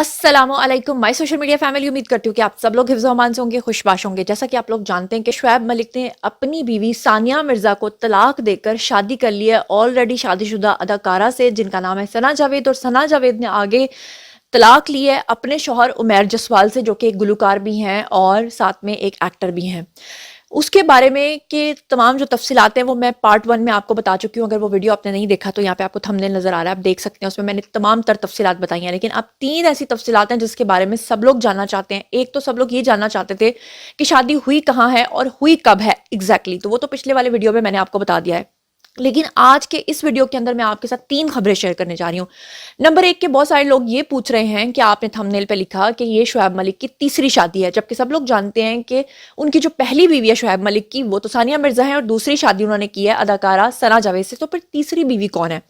अस्सलाम वालेकुम my social media family. उम्मीद करती हूँ कि आप सब लोग हिफ्ज़ व अमान से होंगे, खुशबाश होंगे। जैसा कि आप लोग जानते हैं कि शुएब मलिक ने अपनी बीवी सानिया मिर्ज़ा को तलाक देकर शादी कर ली है ऑलरेडी शादीशुदा अदाकारा से, जिनका नाम है सना जावेद। और सना जावेद ने आगे तलाक ली है अपने शौहर उमैर जसवाल से, जो कि एक गुलकार भी हैं और साथ में एक एक्टर भी हैं। उसके बारे में कि तमाम जो तफसीलात हैं वो मैं पार्ट 1 में आपको बता चुकी हूँ। अगर वो वीडियो आपने नहीं देखा तो यहाँ पे आपको थंबनेल नजर आ रहा है, आप देख सकते हैं। उसमें मैंने तमाम तर तफसीलात बताई हैं, लेकिन अब 3 ऐसी तफसीलात हैं जिसके बारे में सब लोग जानना चाहते हैं। एक तो सब लोग ये जानना चाहते थे कि शादी हुई कहाँ है और हुई कब है एग्जैक्टली, तो वो तो पिछले वाले वीडियो में मैंने आपको बता दिया है। लेकिन आज के इस वीडियो के अंदर मैं आपके साथ 3 खबरें शेयर करने जा रही हूँ। नंबर 1 के बहुत सारे लोग ये पूछ रहे हैं कि आपने थंबनेल पे लिखा कि ये शुएब मलिक की तीसरी शादी है, जबकि सब लोग जानते हैं कि उनकी जो पहली बीवी है शुएब मलिक की वो तो सानिया मिर्जा है और दूसरी शादी उन्होंने की है अदाकारा सना जावेद से। तो फिर तीसरी बीवी कौन है?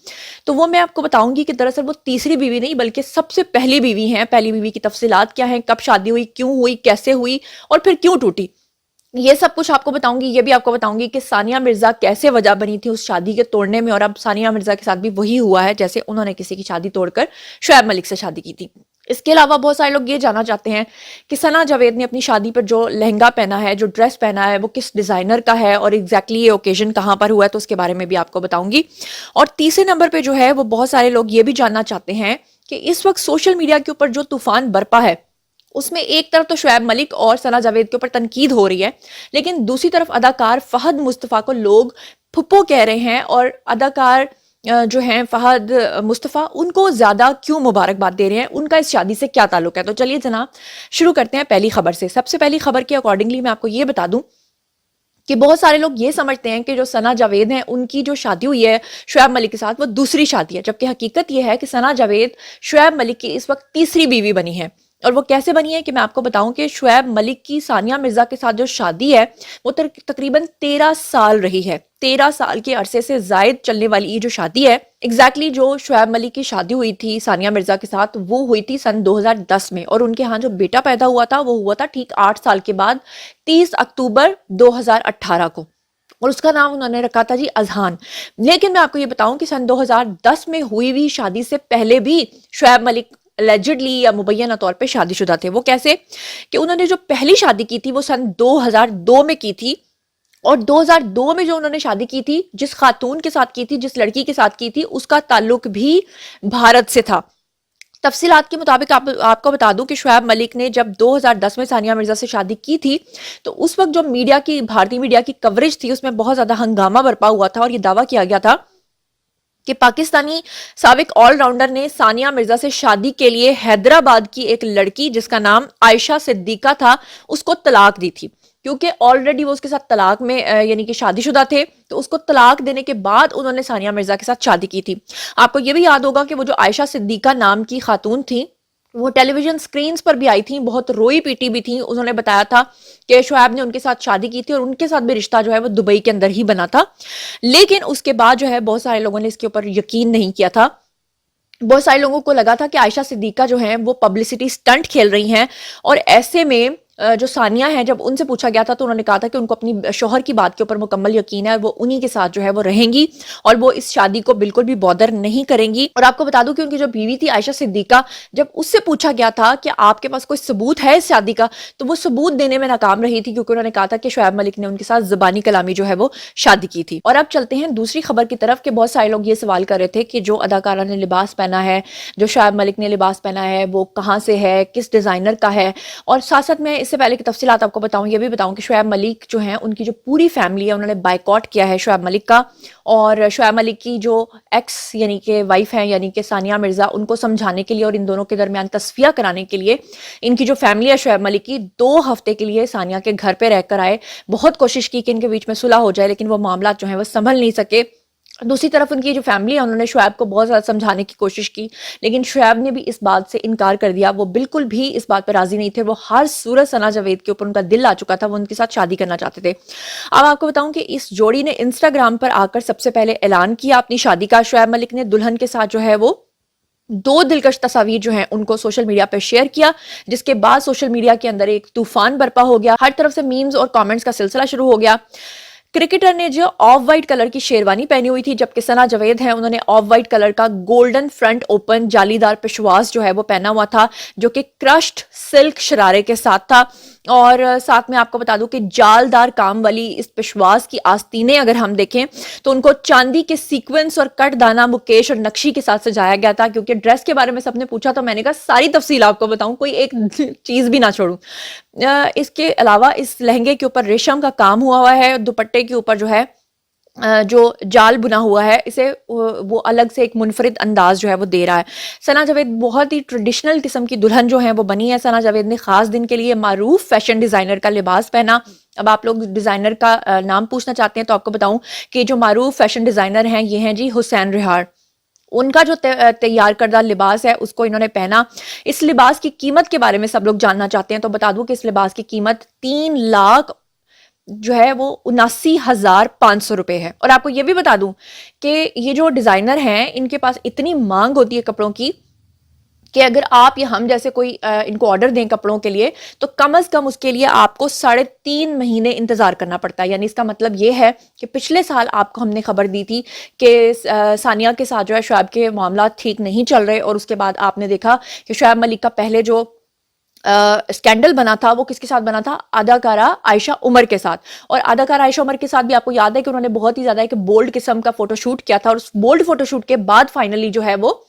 तो वो मैं आपको बताऊंगी कि दरअसल वो तीसरी बीवी नहीं बल्कि सबसे पहली बीवी है। पहली बीवी की तफसीलात क्या है, कब शादी हुई, क्यों हुई, कैसे हुई और फिर क्यों टूटी, ये सब कुछ आपको बताऊंगी। ये भी आपको बताऊंगी कि सानिया मिर्जा कैसे वजह बनी थी उस शादी के तोड़ने में, और अब सानिया मिर्जा के साथ भी वही हुआ है जैसे उन्होंने किसी की शादी तोड़कर शुएब मलिक से शादी की थी। इसके अलावा बहुत सारे लोग ये जानना चाहते हैं कि सना जावेद ने अपनी शादी पर जो लहंगा पहना है, जो ड्रेस पहना है, वो किस डिजाइनर का है और एग्जैक्टली ये ओकेजन कहाँ पर हुआ है, तो उसके बारे में भी आपको बताऊंगी। और तीसरे नंबर पे जो है वो बहुत सारे लोग ये भी जानना चाहते हैं कि इस वक्त सोशल मीडिया के ऊपर जो तूफान बरपा है उसमें एक तरफ तो शुएब मलिक और सना जावेद के ऊपर तनकीद हो रही है, लेकिन दूसरी तरफ अदाकार फहद मुस्तफ़ा को लोग फुप्पो कह रहे हैं, और अदाकार जो हैं फहद मुस्तफ़ा उनको ज़्यादा क्यों मुबारकबाद दे रहे हैं, उनका इस शादी से क्या ताल्लुक है। तो चलिए जनाब शुरू करते हैं पहली खबर से। सबसे पहली खबर के अकॉर्डिंगली मैं आपको ये बता दूं कि बहुत सारे लोग ये समझते हैं कि जो सना जावेद हैं उनकी जो शादी हुई है शुएब मलिक के साथ वो दूसरी शादी है, जबकि हकीकत ये है कि सना जावेद शुएब मलिक की इस वक्त तीसरी बीवी बनी है। और वो कैसे बनी है कि मैं आपको बताऊं कि शुएब मलिक की सानिया मिर्जा के साथ जो शादी है वो तकरीबन 13 साल रही है। 13 साल के अरसे से जायद चलने वाली ये जो शादी है, एग्जैक्टली जो शुएब मलिक की शादी हुई थी सानिया मिर्जा के साथ वो हुई थी सन 2010 में, और उनके यहाँ जो बेटा पैदा हुआ था वो हुआ था ठीक 8 साल के बाद 30 अक्टूबर 2018 को, और उसका नाम उन्होंने रखा था जी अजहान। लेकिन मैं आपको ये बताऊं कि सन 2010 में हुई हुई शादी से पहले भी शुएब मलिक एलिजिडली या मुबैना तौर पे शादीशुदा थे। वो कैसे कि उन्होंने जो पहली शादी की थी वो सन 2002 में की थी, और 2002 में जो उन्होंने शादी की थी जिस खातून के साथ की थी, जिस लड़की के साथ की थी, उसका ताल्लुक भी भारत से था। तफसीलात के मुताबिक आपको बता दूं कि शुएब मलिक ने जब 2010 में सानिया मिर्जा से शादी की थी तो उस वक्त जो मीडिया की, भारतीय मीडिया की कवरेज थी उसमें बहुत ज्यादा हंगामा बरपा हुआ था, और ये दावा किया गया था कि पाकिस्तानी साबिक ऑलराउंडर ने सानिया मिर्जा से शादी के लिए हैदराबाद की एक लड़की जिसका नाम आयशा सिद्दीका था उसको तलाक दी थी, क्योंकि ऑलरेडी वो उसके साथ तलाक में यानी कि शादीशुदा थे। तो उसको तलाक देने के बाद उन्होंने सानिया मिर्जा के साथ शादी की थी। आपको ये भी याद होगा कि वो जो आयशा सिद्दीका नाम की खातून थी वो टेलीविजन स्क्रीन पर भी आई थी, बहुत रोई पीटी भी थी। उन्होंने बताया था कि शुएब ने उनके साथ शादी की थी और उनके साथ भी रिश्ता जो है वो दुबई के अंदर ही बना था। लेकिन उसके बाद जो है बहुत सारे लोगों ने इसके ऊपर यकीन नहीं किया था। बहुत सारे लोगों को लगा था कि आयशा सिद्दीका जो है वो पब्लिसिटी स्टंट खेल रही हैं, और ऐसे में जो सानिया है जब उनसे पूछा गया था तो उन्होंने कहा था कि उनको अपनी शौहर की बात के ऊपर मुकम्मल यकीन है और वो उन्हीं के साथ जो है वो रहेंगी और वो इस शादी को बिल्कुल भी बॉदर नहीं करेंगी। और आपको बता दूं कि उनकी जो बीवी थी आयशा सिद्दीका, जब उससे पूछा गया था कि आपके पास कोई सबूत है इस शादी का, तो वो सबूत देने में नाकाम रही थी, क्योंकि उन्होंने कहा था कि शुएब मलिक ने उनके साथ ज़बानी कलामी जो है वो शादी की थी। और अब चलते हैं दूसरी खबर की तरफ कि बहुत सारे लोग ये सवाल कर रहे थे कि जो अदाकारा ने लिबास पहना है, जो शुएब मलिक ने लिबास पहना है, वो कहाँ से है, किस डिजाइनर का है। और साथ साथ मैं इससे पहले की तफसीलात आपको बताऊं, ये भी बताऊं कि शुएब मलिक जो हैं उनकी जो पूरी फैमिली है उन्होंने बाइकआउट किया है शुएब मलिक का, और शुएब मलिक की जो एक्स यानी कि वाइफ है यानी कि सानिया मिर्जा, उनको समझाने के लिए और इन दोनों के दरमियान तस्फिया कराने के लिए इनकी जो फैमिली है शुएब मलिक की 2 हफ्ते के लिए सानिया के घर पे रहकर आए। बहुत कोशिश की कि इनके बीच में सुलह हो जाए, लेकिन वो मामला जो है वो संभल नहीं सके। दूसरी तरफ उनकी जो फैमिली है उन्होंने शुएब को बहुत ज़्यादा समझाने की कोशिश की, लेकिन शुएब ने भी इस बात से इनकार कर दिया। वो बिल्कुल भी इस बात पर राजी नहीं थे। वो हर सूरत सना जावेद के ऊपर उनका दिल आ चुका था, वो उनके साथ शादी करना चाहते थे। अब आपको बताऊं कि इस जोड़ी ने इंस्टाग्राम पर आकर सबसे पहले ऐलान किया अपनी शादी का। शुएब मलिक ने दुल्हन के साथ जो है वो 2 दिलकश तस्वीर जो हैं उनको सोशल मीडिया पर शेयर किया, जिसके बाद सोशल मीडिया के अंदर एक तूफान बरपा हो गया। हर तरफ से मीम्स और कमेंट्स का सिलसिला शुरू हो गया। क्रिकेटर ने जो ऑफ वाइट कलर की शेरवानी पहनी हुई थी, जबकि सना जावेद है उन्होंने ऑफ वाइट कलर का गोल्डन फ्रंट ओपन जालीदार पेशवाज जो है वो पहना हुआ था, जो कि क्रश्ड सिल्क शरारे के साथ था। और साथ में आपको बता दूं कि जालदार काम वाली इस पेशवाज की आस्तीनें अगर हम देखें तो उनको चांदी के सीक्वेंस और कट दाना मुकेश और नक्शी के साथ सजाया गया था। क्योंकि ड्रेस के बारे में सबने पूछा तो मैंने कहा सारी तफसील आपको बताऊं, कोई एक चीज भी ना छोड़ूं। इसके अलावा इस लहंगे के ऊपर रेशम का काम हुआ है, दुपट्टे के ऊपर जो है जो जाल बुना हुआ है, इसे वो अलग से एक मुनफरिद अंदाज जो है वो दे रहा है। सना जावेद बहुत ही ट्रेडिशनल किस्म की दुल्हन जो है वो बनी है। सना जावेद ने खास दिन के लिए मारूफ फैशन डिजाइनर का लिबास पहना। अब आप लोग डिजाइनर का नाम पूछना चाहते हैं तो आपको बताऊं कि जो मारूफ फैशन डिजाइनर हैं ये हैं जी हुसैन रिहार। उनका जो तैयार करदा लिबास है उसको इन्होंने पहना। इस लिबास की कीमत के बारे में सब लोग जानना चाहते हैं तो बता दूं कि इस लिबास की कीमत 3 लाख जो है वो 79,500 रुपए है। और आपको ये भी बता दूं कि ये जो डिजाइनर हैं इनके पास इतनी मांग होती है कपड़ों की कि अगर आप या हम जैसे कोई इनको ऑर्डर दें कपड़ों के लिए तो कम से कम उसके लिए आपको 3.5 महीने इंतजार करना पड़ता है। यानी इसका मतलब ये है कि पिछले साल आपको हमने खबर दी थी कि सानिया के साथ जो है शुएब के मामला ठीक नहीं चल रहे, और उसके बाद आपने देखा कि शुएब मलिक का पहले जो स्कैंडल बना था वो किसके साथ बना था, अदाकारा आयशा उमर के साथ। और अदाकारा आयशा उमर के साथ भी आपको याद है कि उन्होंने बहुत ही ज्यादा एक बोल्ड किस्म का फोटोशूट किया था, और उस बोल्ड फोटोशूट के बाद फाइनली जो है वो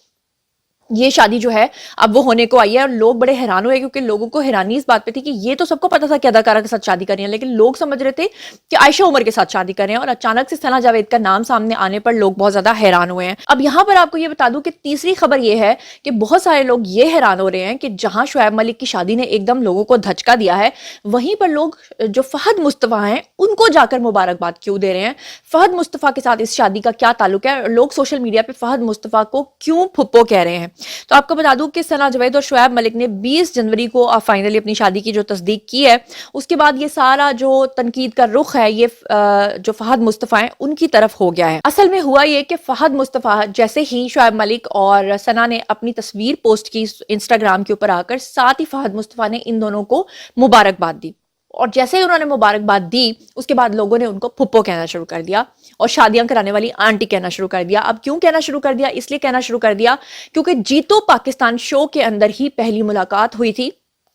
ये शादी जो है अब वो होने को आई है। और लोग बड़े हैरान हुए क्योंकि लोगों को हैरानी इस बात पे थी कि ये तो सबको पता था कि अदाकारा के साथ शादी कर रही है, लेकिन लोग समझ रहे थे कि आयशा उमर के साथ शादी कर रहे हैं, और अचानक से सना जावेद का नाम सामने आने पर लोग बहुत ज्यादा हैरान हुए हैं। अब यहां पर आपको ये बता दूं कि तीसरी खबर ये है कि बहुत सारे लोग ये हैरान हो रहे हैं कि जहां शुएब मलिक की शादी ने एकदम लोगों को धचका दिया है, वहीं पर लोग जो फहद मुस्तफा हैं उनको जाकर मुबारकबाद क्यों दे रहे हैं। फहद मुस्तफा के साथ इस शादी का क्या ताल्लुक है, लोग सोशल मीडिया पे फहद मुस्तफा को क्यों फुप्पो कह रहे हैं। तो आपको बता दूं कि सना जावेद और शुएब मलिक ने 20 जनवरी को फाइनली अपनी शादी की जो तस्दीक की है, उसके बाद ये सारा जो तनकीद का रुख है ये जो फहद मुस्तफा हैं उनकी तरफ हो गया है। असल में हुआ ये कि फहद मुस्तफा जैसे ही शुएब मलिक और सना ने अपनी तस्वीर पोस्ट की इंस्टाग्राम के ऊपर आकर, साथ ही फहद मुस्तफा ने इन दोनों को मुबारकबाद दी, और जैसे ही उन्होंने मुबारकबाद दी उसके बाद लोगों ने उनको फुप्पो कहना शुरू कर दिया और शादियां कराने वाली आंटी कहना शुरू कर दिया। अब क्यों कहना शुरू कर दिया, इसलिए कहना शुरू कर दिया क्योंकि जीतो पाकिस्तान शो के अंदर ही पहली मुलाकात हुई थी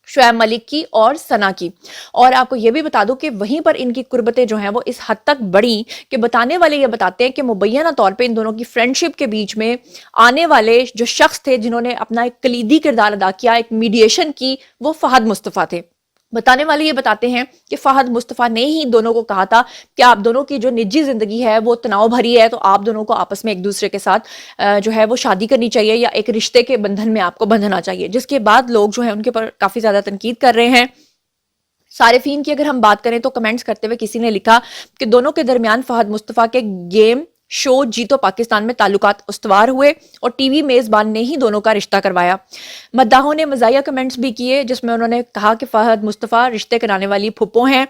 शुएब मलिक की और सना की। और आपको यह भी बता दूं कि वहीं पर इनकी कुर्बतें जो हैं वो इस हद तक बढ़ी कि बताने वाले ये बताते हैं कि मुबैना तौर पे इन दोनों की फ्रेंडशिप के बीच में आने वाले जो शख्स थे जिन्होंने अपना एक कलीदी किरदार अदा किया, एक मीडिएशन की, वो फहद मुस्तफा थे। बताने वाले ये बताते हैं कि फहद मुस्तफा ने ही दोनों को कहा था कि आप दोनों की जो निजी जिंदगी है वो तनाव भरी है, तो आप दोनों को आपस में एक दूसरे के साथ जो है वो शादी करनी चाहिए या एक रिश्ते के बंधन में आपको बंधना चाहिए। जिसके बाद लोग जो है उनके पर काफी ज्यादा तनकीद कर रहे हैं। सारिफीन की अगर हम बात करें तो कमेंट्स करते हुए किसी ने लिखा कि दोनों के दरमियान फहद मुस्तफा के गेम शो जीतो पाकिस्तान में ताल्लुकात उस्तवार हुए और टीवी मेजबान ने ही दोनों का रिश्ता करवाया। मद्दाहों ने मज़ाहिया कमेंट्स भी किए जिसमें उन्होंने कहा कि फहद मुस्तफा रिश्ते कराने वाली फुप्पो हैं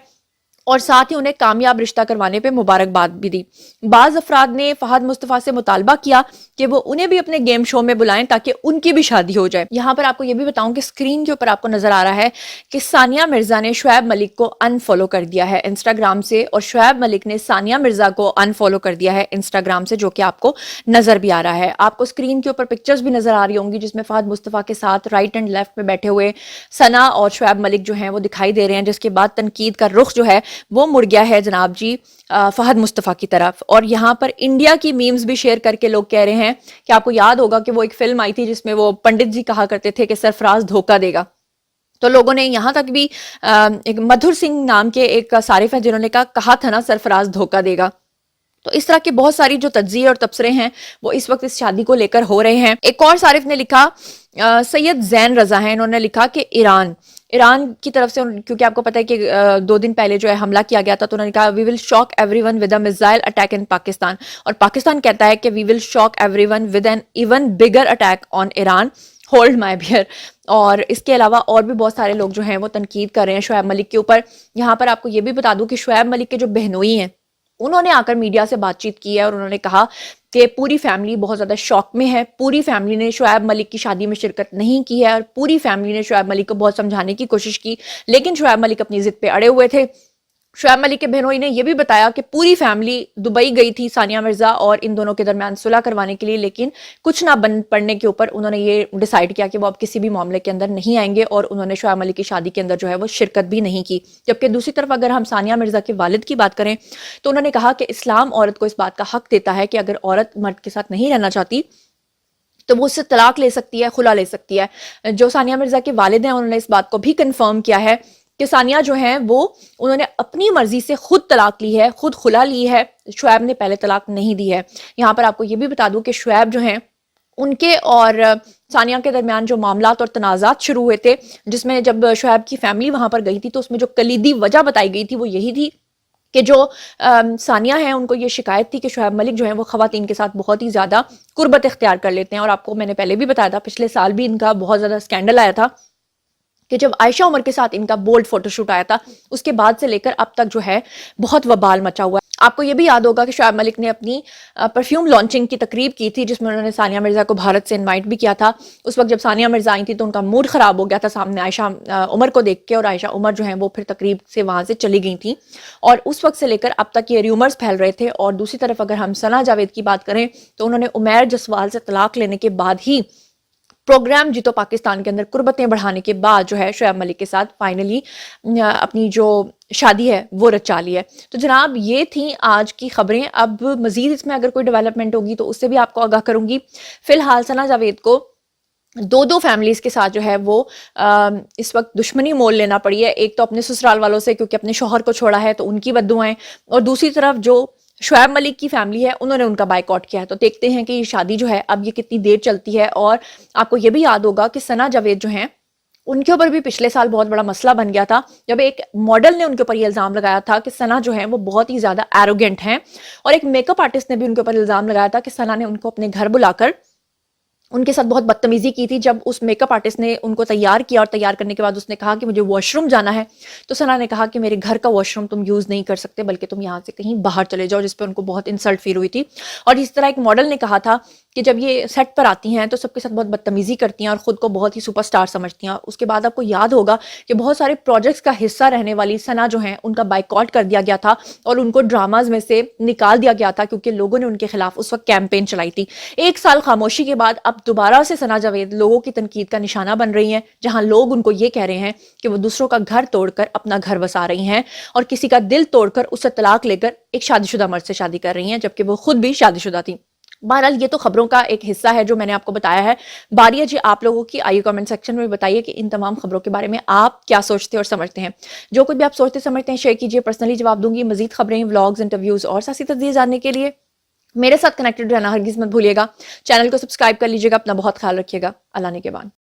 और साथ ही उन्हें कामयाब रिश्ता करवाने पे मुबारकबाद भी दी। बाज अफराद ने फहद मुस्तफा से मुतालबा किया कि वो उन्हें भी अपने गेम शो में बुलाएं ताकि उनकी भी शादी हो जाए। यहाँ पर आपको ये भी बताऊं कि स्क्रीन के ऊपर आपको नजर आ रहा है कि सानिया मिर्जा ने शुएब मलिक को अनफॉलो कर दिया है इंस्टाग्राम से, और शुएब मलिक ने सानिया मिर्जा को अनफॉलो कर दिया है इंस्टाग्राम से, जो कि आपको नजर भी आ रहा है। आपको स्क्रीन के ऊपर पिक्चर्स भी नजर आ रही होंगी जिसमें फहद मुस्तफा के साथ राइट एंड लेफ्ट में बैठे हुए सना और शुएब मलिक जो है वो दिखाई दे रहे हैं, जिसके बाद तनकीद का रुख जो है वो मुड़ गया है जनाब जी फहद मुस्तफा की तरफ। और यहाँ पर इंडिया की मीम्स भी शेयर करके लोग कह रहे हैं कि आपको याद होगा कि वो एक फिल्म आई थी जिसमें वो पंडित जी कहा करते थे कि सरफराज धोखा देगा, तो लोगों ने यहाँ तक भी एक मधुर सिंह नाम के एक सारिफ है जिन्होंने कहा था ना सरफराज धोखा देगा। तो इस तरह की बहुत सारी जो तज्जिए और तबसरे हैं वो इस वक्त इस शादी को लेकर हो रहे हैं। एक और सारिफ ने लिखा, सैयद जैन रजा है, इन्होंने लिखा कि ईरान की तरफ से, क्योंकि आपको पता है कि 2 दिन पहले जो है हमला किया गया था, तो उन्होंने कहा we will shock everyone with a missile attack in Pakistan, और पाकिस्तान कहता है कि we will shock everyone with an even bigger attack on Iran, hold my beer. और इसके अलावा और भी बहुत सारे लोग जो हैं वो तनकीद कर रहे हैं शुएब मलिक के ऊपर। यहाँ पर आपको ये भी बता दूं कि शुएब मलिक के जो बहनोई हैं उन्होंने आकर मीडिया से बातचीत की है और उन्होंने कहा कि पूरी फैमिली बहुत ज़्यादा शॉक में है, पूरी फैमिली ने शुएब मलिक की शादी में शिरकत नहीं की है और पूरी फैमिली ने शुएब मलिक को बहुत समझाने की कोशिश की, लेकिन शुएब मलिक अपनी जिद पे अड़े हुए थे। शुएब मलिक के बहनोई ने यह भी बताया कि पूरी फैमिली दुबई गई थी सानिया मिर्जा और इन दोनों के दरमियान सुलह करवाने के लिए, लेकिन कुछ ना बन पड़ने के ऊपर उन्होंने ये डिसाइड किया कि वो अब किसी भी मामले के अंदर नहीं आएंगे और उन्होंने शुएब मलिक की शादी के अंदर जो है वो शिरकत भी नहीं की। जबकि दूसरी तरफ अगर हम सानिया मिर्जा के वालिद की बात करें तो उन्होंने कहा कि इस्लाम औरत को इस बात का हक देता है कि अगर औरत मर्द के साथ नहीं रहना चाहती तो वो उससे तलाक ले सकती है, खुला ले सकती है। जो सानिया मिर्जा के वालिद हैं उन्होंने इस बात को भी कंफर्म किया है कि सानिया जो है वो उन्होंने अपनी मर्जी से खुद तलाक ली है, खुद खुला ली है। शुएब ने पहले तलाक नहीं दी है। यहाँ पर आपको ये भी बता दूं कि शुएब जो हैं उनके और सानिया के दरमियान जो मामलात और तनाज़ात शुरू हुए थे, जिसमें जब शुएब की फैमिली वहां पर गई थी तो उसमें जो कलीदी वजह बताई गई थी वो यही थी कि जो सानिया है उनको ये शिकायत थी कि शुएब मलिक जो है वो खवातीन के साथ बहुत ही ज़्यादा कुर्बत इख्तियार कर लेते हैं। और आपको मैंने पहले भी बताया था, पिछले साल भी इनका बहुत ज़्यादा स्कैंडल आया था कि जब आयशा उमर के साथ इनका बोल्ड फोटोशूट आया था, उसके बाद से लेकर अब तक जो है बहुत वबाल मचा हुआ है। आपको ये भी याद होगा कि शुएब मलिक ने अपनी परफ्यूम लॉन्चिंग की तकरीब की थी जिसमें उन्होंने सानिया मिर्जा को भारत से इनवाइट भी किया था। उस वक्त जब सानिया मिर्जा आई थी तो उनका मूड खराब हो गया था सामने आयशा उमर को देख के, और आयशा उमर जो है वो फिर तकरीब से वहां से चली गई थी और उस वक्त से लेकर अब तक ये र्यूमर्स फैल रहे थे। और दूसरी तरफ अगर हम सना जावेद की बात करें तो उन्होंने उमैर जसवाल से तलाक लेने के बाद ही प्रोग्राम जीतो पाकिस्तान के अंदर कुर्बतें बढ़ाने के बाद जो है शुएब मलिक के साथ फाइनली अपनी जो शादी है वो रचा ली है। तो जनाब ये थी आज की खबरें। अब मजीद इसमें अगर कोई डेवलपमेंट होगी तो उससे भी आपको आगाह करूंगी। फिलहाल सना जावेद को दो फैमिलीज के साथ जो है वो इस वक्त दुश्मनी मोल लेना पड़ी है। एक तो अपने ससुराल वालों से क्योंकि अपने शौहर को छोड़ा है तो उनकी बद्दुआएं, और दूसरी तरफ जो शुएब मलिक की फैमिली है उन्होंने उनका बाइकआउट किया है। तो देखते हैं कि ये शादी जो है अब ये कितनी देर चलती है। और आपको ये भी याद होगा कि सना जावेद जो हैं उनके ऊपर भी पिछले साल बहुत बड़ा मसला बन गया था जब एक मॉडल ने उनके ऊपर ये इल्जाम लगाया था कि सना जो है वो बहुत ही ज्यादा एरोगेंट हैं, और एक मेकअप आर्टिस्ट ने भी उनके ऊपर इल्जाम लगाया था कि सना ने उनको अपने घर बुलाकर उनके साथ बहुत बदतमीजी की थी। जब उस मेकअप आर्टिस्ट ने उनको तैयार किया और तैयार करने के बाद उसने कहा कि मुझे वॉशरूम जाना है, तो सना ने कहा कि मेरे घर का वॉशरूम तुम यूज नहीं कर सकते बल्कि तुम यहाँ से कहीं बाहर चले जाओ, जिस पर उनको बहुत इंसल्ट फील हुई थी। और इस तरह एक मॉडल ने कहा था कि जब ये सेट पर आती हैं तो सबके साथ बहुत बदतमीजी करती हैं और खुद को बहुत ही सुपरस्टार समझती हैं। उसके बाद आपको याद होगा कि बहुत सारे प्रोजेक्ट्स का हिस्सा रहने वाली सना जो है उनका बाइकआउट कर दिया गया था और उनको ड्रामाज में से निकाल दिया गया था क्योंकि लोगों ने उनके खिलाफ उस वक्त कैंपेन चलाई थी। एक साल खामोशी के बाद अब दोबारा से सना जावेद लोगों की तनकीद का निशाना बन रही हैं, जहां लोग उनको ये कह रहे हैं कि वो दूसरों का घर तोड़कर अपना घर बसा रही हैं और किसी का दिल तोड़कर उससे तलाक लेकर एक शादीशुदा मर्द से शादी कर रही हैं, जबकि वो खुद भी शादीशुदा थी। बहरहाल ये तो खबरों का एक हिस्सा है जो मैंने आपको बताया है। बारी है जी आप लोगों की। आइए कमेंट सेक्शन में बताइए कि इन तमाम खबरों के बारे में आप क्या सोचते और समझते हैं। जो कुछ भी आप सोचते समझते हैं शेयर कीजिए, पर्सनली जवाब दूंगी। मजीद खबरें, व्लॉग्स, इंटरव्यूज और सियासी तजदीद जानने के लिए मेरे साथ कनेक्टेड रहना हरगिज मत भूलिएगा। चैनल को सब्सक्राइब कर लीजिएगा। अपना बहुत ख्याल रखिएगा। अल्लाह ने के बाद।